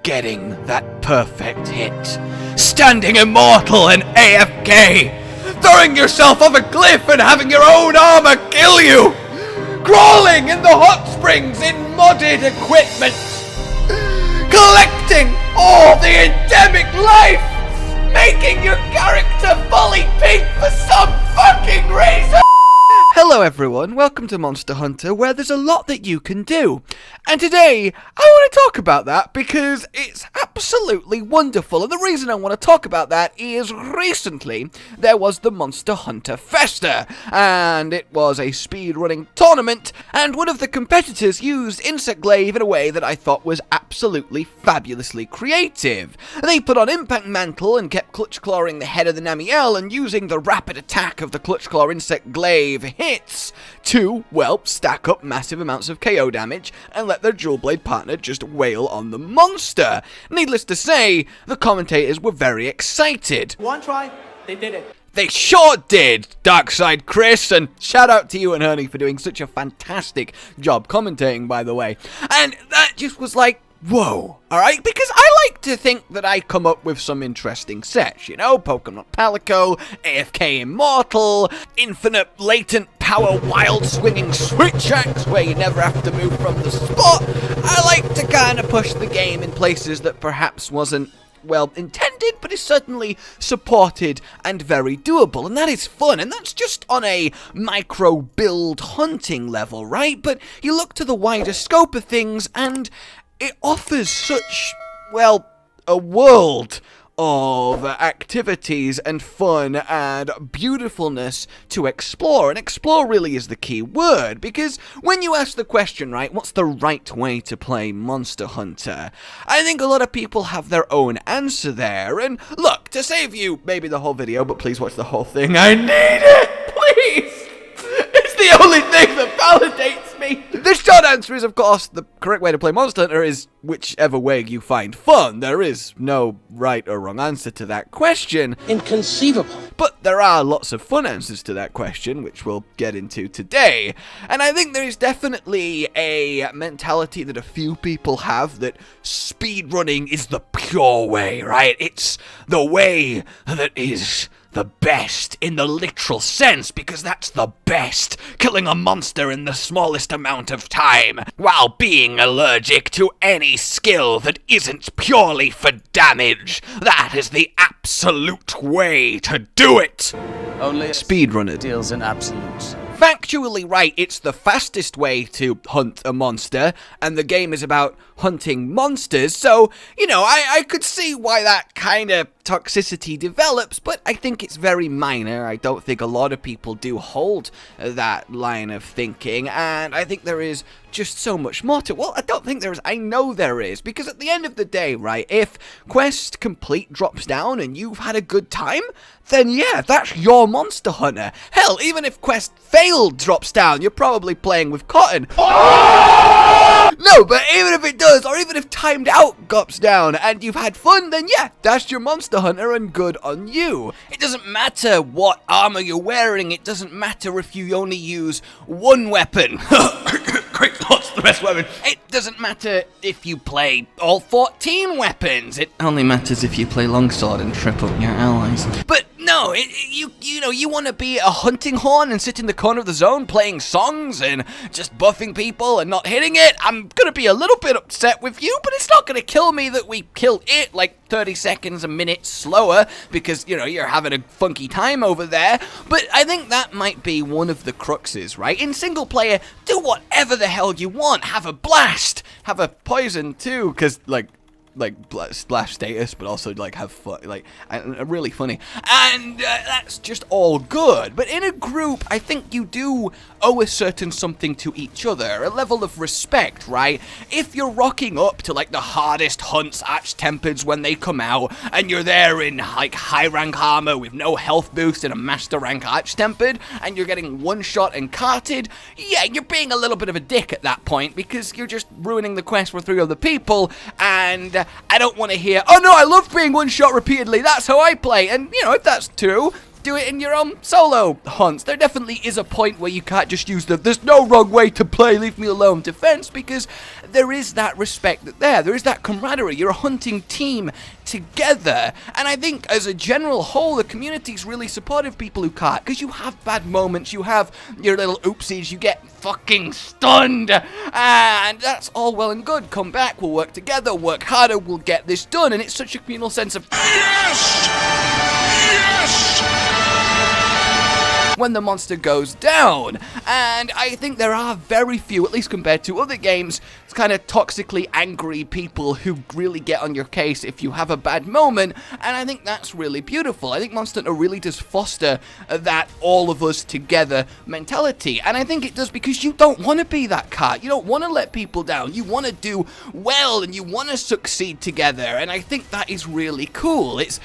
getting that perfect hit. Standing immortal and AFK. Throwing yourself off a cliff and having your own armor kill you. Crawling in the hot springs in modded equipment. Collecting all the endemic life. Making your character fully pink for some fucking reason. Hello everyone, welcome to Monster Hunter, where there's a lot that you can do. And today, I want to talk about that because it's absolutely wonderful. And the reason I want to talk about that is recently, there was the Monster Hunter Festa. And it was a speedrunning tournament, and one of the competitors used insect glaive in a way that I thought was absolutely fabulously creative. They put on impact mantle and kept clutch clawing the head of the Namielle and using the rapid attack of the clutch claw insect glaive hits to, well, stack up massive amounts of KO damage and let their dual blade partner just wail on the monster. Needless to say, the commentators were very excited. One try, they did it. They sure did, Darkside Chris, and shout out to you and Ernie for doing such a fantastic job commentating, by the way. And that just was like, whoa, alright? Because I like to think that I come up with some interesting sets, you know? Pokemon Palico, AFK Immortal, Infinite Latent Power Wild Swinging Switch Axe, where you never have to move from the spot. I like to kind of push the game in places that perhaps wasn't, well, intended, but is certainly supported and very doable, and that is fun, and that's just on a micro build hunting level, right? But you look to the wider scope of things, and it offers such, well, a world of activities and fun and beautifulness to explore. And explore really is the key word, because when you ask the question, right, what's the right way to play Monster Hunter? I think a lot of people have their own answer there. And look, to save you maybe the whole video, but please watch the whole thing. I need it, please! It's the only thing that validates me. The short answer is, of course, the correct way to play Monster Hunter is whichever way you find fun. There is no right or wrong answer to that question. Inconceivable. But there are lots of fun answers to that question, which we'll get into today. And I think there is definitely a mentality that a few people have that speedrunning is the pure way, right? It's the way that is the best in the literal sense, because that's the best, killing a monster in the smallest amount of time, while being allergic to any skill that isn't purely for damage. That is the absolute way to do it. Only speedrunner deals in absolutes. Factually right, it's the fastest way to hunt a monster, and the game is about hunting monsters, so, you know, I could see why that kind of toxicity develops, but I think it's very minor. I don't think a lot of people do hold that line of thinking, and I think there is just so much more to it. Well, I don't think there is, I know there is, because at the end of the day, right, if Quest Complete drops down and you've had a good time, then yeah, that's your Monster Hunter. Hell, even if Quest Failed drops down, you're probably playing with cotton. No, but even if it does, or even if Timed Out drops down and you've had fun, then yeah, that's your Monster Hunter and good on you. It doesn't matter what armor you're wearing, it doesn't matter if you only use one weapon. What's the best weapon? It doesn't matter if you play all 14 weapons. It only matters if you play longsword and trip up your allies. But no, you know, you want to be a hunting horn and sit in the corner of the zone playing songs and just buffing people and not hitting it. I'm gonna be a little bit upset with you, but it's not gonna kill me that we kill it like 30 seconds a minute slower because, you know, you're having a funky time over there. But I think that might be one of the cruxes, right? In single player, do whatever the hell you want. Have a blast. Have a poison too, because like splash status, but also like have fun, like really funny, and that's just all good. But in a group, I think you do owe a certain something to each other, a level of respect, right? If you're rocking up to like the hardest hunts Arch-Tempers when they come out, and you're there in like high rank armor with no health boost and a master rank Arch-Tempered, and you're getting one shot and carted, yeah, you're being a little bit of a dick at that point because you're just ruining the quest for 3 other people. And I don't want to hear, oh no, I love being one shot repeatedly, that's how I play. And you know, if that's true, do it in your own solo hunts. There definitely is a point where you can't just use the "there's no wrong way to play, leave me alone" defense, because there is that respect there is that camaraderie, you're a hunting team together. And I think as a general whole, the community's really supportive of people who can't, because you have bad moments, you have your little oopsies, you get fucking stunned, and that's all well and good. Come back, we'll work together, work harder, we'll get this done. And it's such a communal sense of yes! Yes! When the monster goes down. And I think there are very few, at least compared to other games, kind of toxically angry people who really get on your case if you have a bad moment, and I think that's really beautiful. I think Monster Hunter really does foster that all of us together mentality, and I think it does because you don't want to be that cat. You don't want to let people down. You want to do well, and you want to succeed together, and I think that is really cool. It's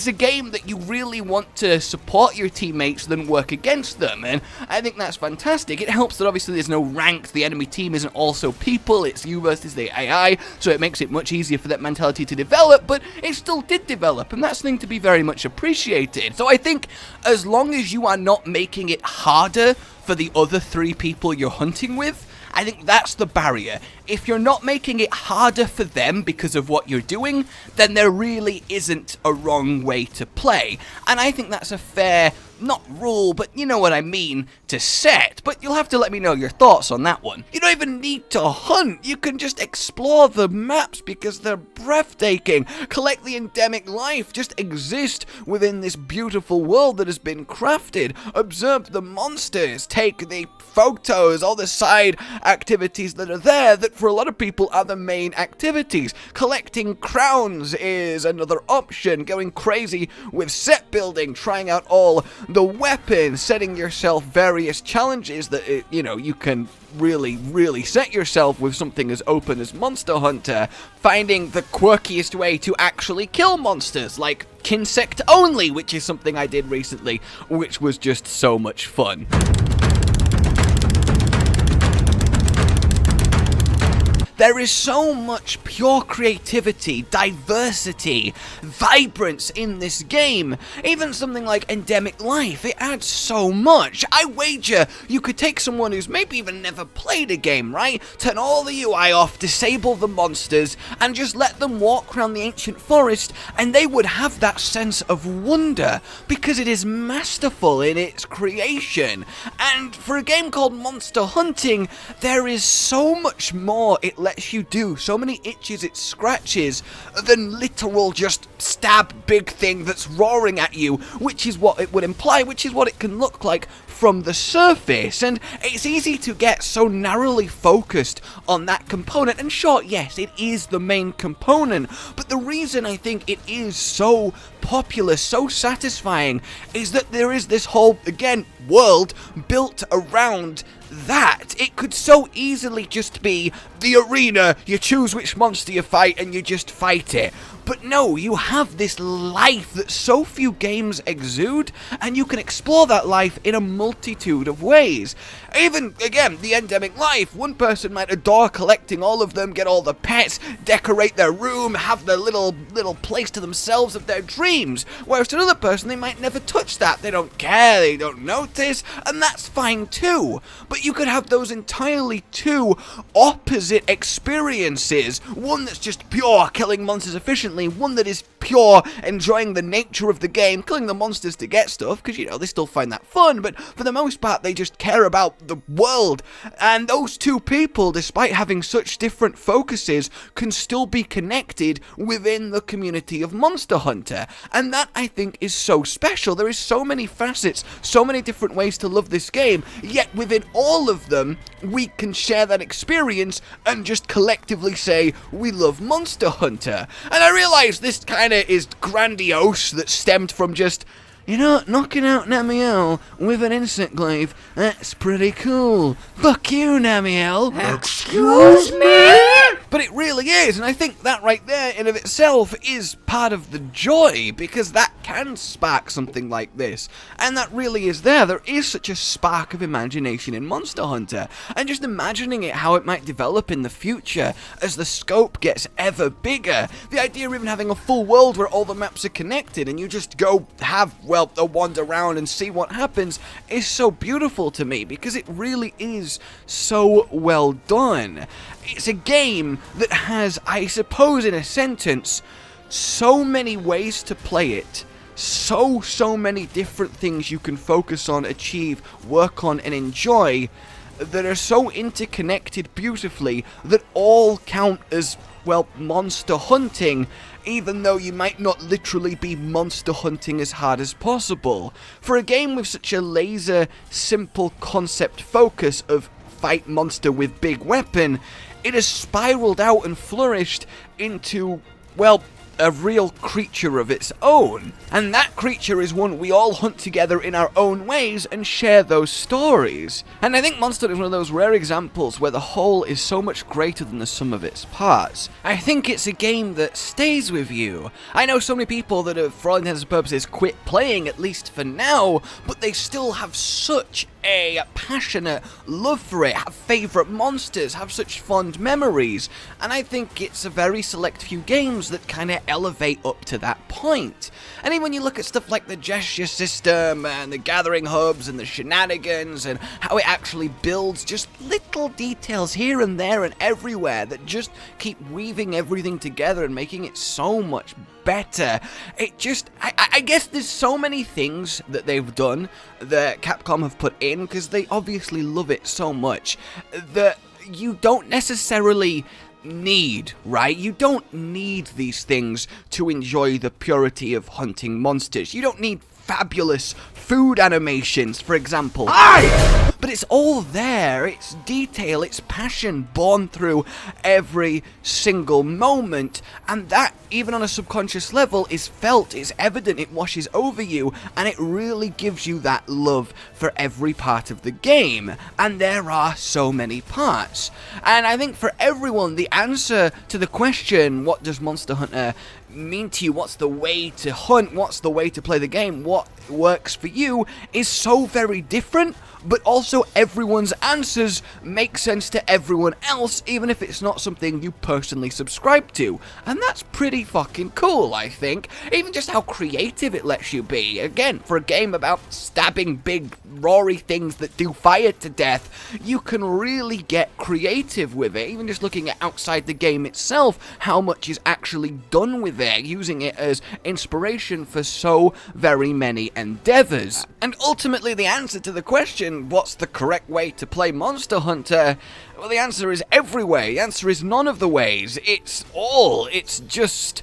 a game that you really want to support your teammates than work against them, and I think that's fantastic. It helps that obviously there's no rank, the enemy team isn't also people, it's you versus the AI, so it makes it much easier for that mentality to develop, but it still did develop, and that's something to be very much appreciated. So I think as long as you are not making it harder for the other 3 people you're hunting with, I think that's the barrier. If you're not making it harder for them because of what you're doing, then there really isn't a wrong way to play. And I think that's a fair, not rule, but you know what I mean, to set. But you'll have to let me know your thoughts on that one. You don't even need to hunt. You can just explore the maps because they're breathtaking. Collect the endemic life. Just exist within this beautiful world that has been crafted. Observe the monsters. Take the photos, all the side activities that are there that for a lot of people are the main activities. Collecting crowns is another option. Going crazy with set building, trying out all the weapons, setting yourself various challenges that, you can really set yourself with something as open as Monster Hunter. Finding the quirkiest way to actually kill monsters, like Kinsect only, which is something I did recently, which was just so much fun. There is so much pure creativity, diversity, vibrance in this game. Even something like Endemic Life, it adds so much. I wager you could take someone who's maybe even never played a game, right? Turn all the UI off, disable the monsters, and just let them walk around the ancient forest, and they would have that sense of wonder, because it is masterful in its creation. And for a game called Monster Hunting, there is so much more it lets you do, so many itches it scratches, than literal just stab big thing that's roaring at you, which is what it would imply, which is what it can look like from the surface. And it's easy to get so narrowly focused on that component, and sure, yes, it is the main component, but the reason I think it is so popular, so satisfying, is that there is this whole, again, world built around that. It could so easily just be the arena, you choose which monster you fight and you just fight it. But no, you have this life that so few games exude, and you can explore that life in a multitude of ways. Even, again, the Endemic Life, one person might adore collecting all of them, get all the pets, decorate their room, have their little place to themselves of their dreams, whereas to another person, they might never touch that, they don't care, they don't notice, and that's fine too. But you could have those entirely two opposite experiences, one that's just pure killing monsters efficiently, one that is pure enjoying the nature of the game, killing the monsters to get stuff, because, they still find that fun, but for the most part, they just care about the world. And those two people, despite having such different focuses, can still be connected within the community of Monster Hunter. And that, I think, is so special. There is so many facets, so many different ways to love this game, yet within all of them, we can share that experience and just collectively say, we love Monster Hunter. And I realize this kind of is grandiose, that stemmed from just, knocking out Namielle with an insect glaive, that's pretty cool. Fuck you, Namielle. Excuse me? But it really is, and I think that right there in of itself is part of the joy, because that can spark something like this, and that really is there. There is such a spark of imagination in Monster Hunter, and just imagining it, how it might develop in the future as the scope gets ever bigger. The idea of even having a full world where all the maps are connected and you just go have, a wander around and see what happens is so beautiful to me, because it really is so well done. it's a game that has, I suppose in a sentence, so many ways to play it. So many different things you can focus on, achieve, work on, and enjoy that are so interconnected beautifully that all count as, well, monster hunting, even though you might not literally be monster hunting as hard as possible. For a game with such a laser, simple concept focus of fight monster with big weapon, it has spiraled out and flourished into, well, a real creature of its own. And that creature is one we all hunt together in our own ways and share those stories. And I think Monster Hunter is one of those rare examples where the whole is so much greater than the sum of its parts. I think it's a game that stays with you. I know so many people that have, for all intents and purposes, quit playing, at least for now, but they still have such a passionate love for it, have favourite monsters, have such fond memories, and I think it's a very select few games that kind of elevate up to that point. And even when you look at stuff like the gesture system and the gathering hubs and the shenanigans and how it actually builds just little details here and there and everywhere that just keep weaving everything together and making it so much better. It just, I guess there's so many things that they've done that Capcom have put in, because they obviously love it so much, that you don't necessarily need, right? You don't need these things to enjoy the purity of hunting monsters. You don't need fabulous food animations, for example. But it's all there. It's detail, it's passion born through every single moment, and that, even on a subconscious level, is felt, it's evident, it washes over you, and it really gives you that love for every part of the game. And there are so many parts. And I think for everyone, the answer to the question, what does Monster Hunter mean to you, what's the way to hunt, what's the way to play the game, what works for you, is so very different, but also everyone's answers make sense to everyone else, even if it's not something you personally subscribe to. And that's pretty fucking cool, I think. Even just how creative it lets you be. Again, for a game about stabbing big, roary things that do fire to death, you can really get creative with it. Even just looking at outside the game itself, how much is actually done with it, using it as inspiration for so very many endeavors. And ultimately, the answer to the question, what's the correct way to play Monster Hunter? Well, the answer is every way. The answer is none of the ways. It's all. It's just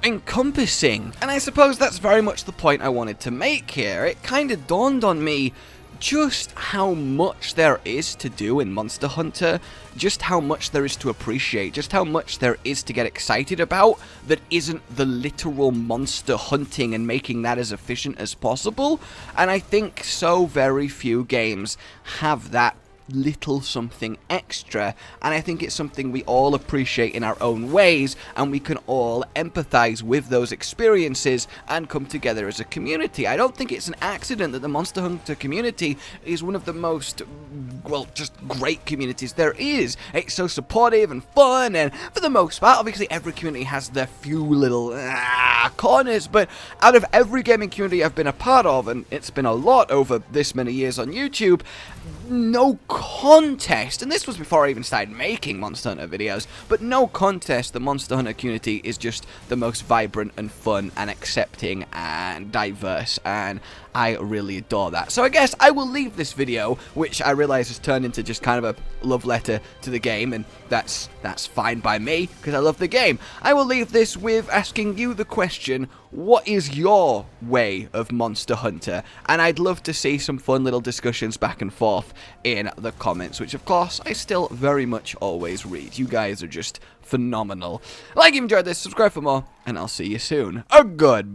encompassing. And I suppose that's very much the point I wanted to make here. It kind of dawned on me just how much there is to do in Monster Hunter, just how much there is to appreciate, just how much there is to get excited about that isn't the literal monster hunting and making that as efficient as possible. And I think so very few games have that little something extra, and I think it's something we all appreciate in our own ways, and we can all empathize with those experiences and come together as a community. I don't think it's an accident that the Monster Hunter community is one of the most, well, just great communities there is. It's so supportive and fun, and for the most part, obviously every community has their few little corners, but out of every gaming community I've been a part of, and it's been a lot over this many years on YouTube, no contest, and this was before I even started making Monster Hunter videos, but no contest, the Monster Hunter community is just the most vibrant and fun and accepting and diverse, and I really adore that. So I guess I will leave this video, which I realize has turned into just kind of a love letter to the game, and that's fine by me, because I love the game. I will leave this with asking you the question, what is your way of Monster Hunter? And I'd love to see some fun little discussions back and forth in the comments, which of course I still very much always read. You guys are just phenomenal. Like if you enjoyed this, subscribe for more, and I'll see you soon. Goodbye.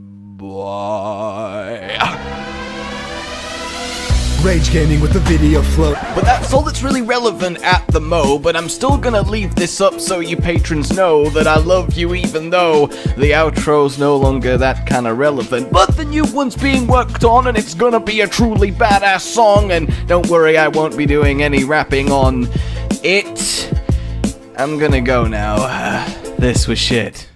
Rage Gaming with the video float. But that's all that's really relevant at the mo, but I'm still gonna leave this up so you patrons know that I love you even though the outro's no longer that kinda relevant. But the new one's being worked on and it's gonna be a truly badass song, and don't worry, I won't be doing any rapping on it. I'm gonna go now. This was shit.